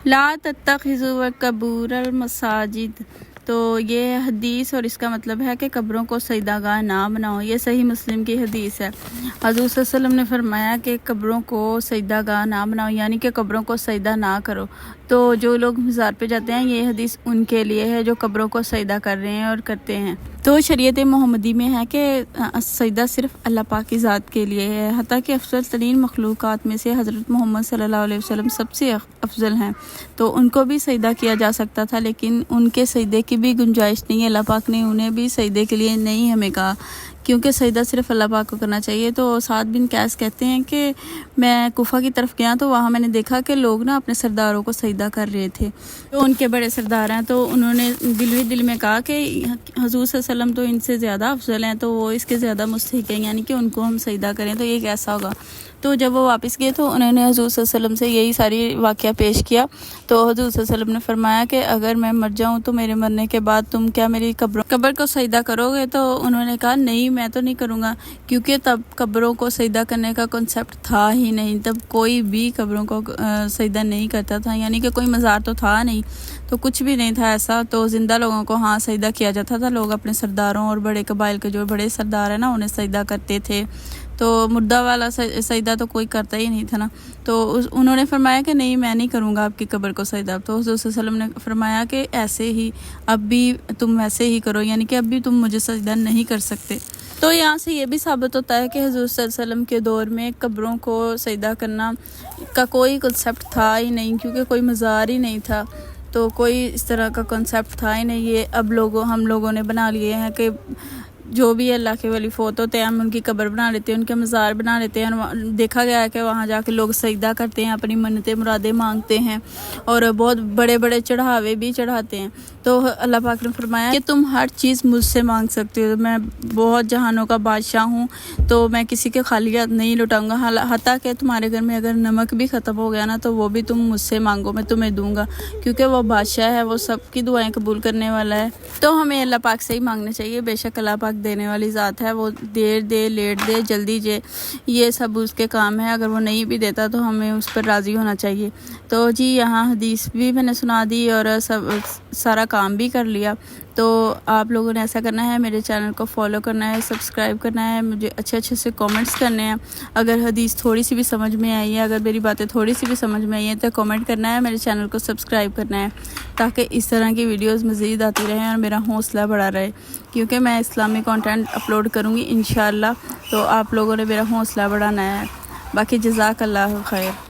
لا تتخذوا قبور المساجد، تو یہ حدیث اور اس کا مطلب ہے کہ قبروں کو سجدہ گاہ نہ بناؤ۔ یہ صحیح مسلم کی حدیث ہے۔ حضور صلی اللہ علیہ وسلم نے فرمایا کہ قبروں کو سجدہ گاہ نہ بناؤ، یعنی کہ قبروں کو سجدہ نہ کرو۔ تو جو لوگ مزار پہ جاتے ہیں، یہ حدیث ان کے لیے ہے جو قبروں کو سجدہ کر رہے ہیں اور کرتے ہیں۔ تو شریعت محمدی میں ہے کہ سجدہ صرف اللہ پاک کی ذات کے لیے ہے، حتیٰ کہ افضل ترین مخلوقات میں سے حضرت محمد صلی اللہ علیہ وسلم سب سے افضل ہیں، تو ان کو بھی سجدہ کیا جا سکتا تھا، لیکن ان کے سجدے کی بھی گنجائش نہیں ہے۔ اللہ پاک نے انہیں بھی سجدے کے لیے نہیں ہمیں کہا، کیونکہ سجدہ صرف اللہ پاک کو کرنا چاہیے۔ تو سعد بن قیس کہتے ہیں کہ میں کوفہ کی طرف گیا تو وہاں میں نے دیکھا کہ لوگ نا اپنے سرداروں کو سجدہ کر رہے تھے، تو ان کے بڑے سردار ہیں، تو انہوں نے دل میں کہا کہ حضور صلی اللہ علیہ وسلم تو ان سے زیادہ افضل ہیں، تو وہ اس کے زیادہ مستحق ہیں، یعنی کہ ان کو ہم سجدہ کریں تو یہ کیسا ہوگا۔ تو جب وہ واپس گئے تو انہوں نے حضور صلی اللہ علیہ وسلم سے یہی ساری واقعہ پیش کیا، تو حضور صلی اللہ علیہ وسلم نے فرمایا کہ اگر میں مر جاؤں تو میرے مرنے کے بعد تم کیا میری قبر کو سجدہ کرو گے؟ تو انہوں نے کہا نہیں، میں تو نہیں کروں گا، کیونکہ تب قبروں کو سجدہ کرنے کا کنسیپٹ تھا ہی نہیں، تب کوئی بھی قبروں کو سجدہ نہیں کرتا تھا، یعنی کہ کوئی مزار تو تھا نہیں، تو کچھ بھی نہیں تھا ایسا۔ تو زندہ لوگوں کو ہاں سجدہ کیا جاتا تھا، لوگ اپنے سرداروں اور بڑے قبائل کے جو بڑے سردار ہیں نا انہیں سجدہ کرتے تھے، تو مردہ والا سجدہ تو کوئی کرتا ہی نہیں تھا نا۔ تو انہوں نے فرمایا کہ نہیں، میں نہیں کروں گا آپ کی قبر کو سجدہ۔ تو حضور صلی اللہ علیہ وسلم نے فرمایا کہ ایسے ہی اب بھی تم ایسے ہی کرو، یعنی کہ اب بھی تم مجھے سجدہ نہیں کر سکتے۔ تو یہاں سے یہ بھی ثابت ہوتا ہے کہ حضور صلی اللہ علیہ وسلم کے دور میں قبروں کو سجدہ کرنا کا کوئی کنسیپٹ تھا ہی نہیں، کیونکہ کوئی مزار ہی نہیں تھا، تو کوئی اس طرح کا کنسیپٹ تھا ہی نہیں۔ یہ اب ہم لوگوں نے بنا لیے ہیں کہ جو بھی اللہ کے ولی فوت ہوتے ہیں ہم ان کی قبر بنا لیتے ہیں، ان کے مزار بنا لیتے ہیں۔ دیکھا گیا ہے کہ وہاں جا کے لوگ سجدہ کرتے ہیں، اپنی منتیں مرادیں مانگتے ہیں، اور بہت بڑے بڑے چڑھاوے بھی چڑھاتے ہیں۔ تو اللہ پاک نے فرمایا کہ تم ہر چیز مجھ سے مانگ سکتے ہو، میں بہت جہانوں کا بادشاہ ہوں، تو میں کسی کے خالی ہاتھ نہیں لٹاؤں گا، حتیٰ کہ تمہارے گھر میں اگر نمک بھی ختم ہو گیا نا تو وہ بھی تم مجھ سے مانگو، میں تمہیں دوں گا، کیونکہ وہ بادشاہ ہے، وہ سب کی دعائیں قبول کرنے والا ہے۔ تو ہمیں اللہ پاک سے ہی مانگنا چاہیے، بے شک اللہ پاک دینے والی ذات ہے، وہ دیر دے لیٹ دے جلدی دے، یہ سب اس کے کام ہے۔ اگر وہ نہیں بھی دیتا تو ہمیں اس پر راضی ہونا چاہیے۔ تو جی یہاں حدیث بھی میں نے سنا دی اور سارا کام بھی کر لیا۔ تو آپ لوگوں نے ایسا کرنا ہے، میرے چینل کو فالو کرنا ہے، سبسکرائب کرنا ہے، مجھے اچھے سے کامنٹس کرنے ہیں۔ اگر حدیث تھوڑی سی بھی سمجھ میں آئی ہے، اگر میری باتیں تھوڑی سی بھی سمجھ میں آئی ہیں تو کامنٹ کرنا ہے، میرے چینل کو سبسکرائب کرنا ہے، تاکہ اس طرح کی ویڈیوز مزید آتی رہیں اور میرا حوصلہ بڑھا رہے، کیونکہ میں اسلامی کانٹینٹ اپلوڈ کروں گی انشاءاللہ، تو آپ لوگوں نے میرا حوصلہ بڑھانا ہے۔ باقی جزاک اللہ خیر۔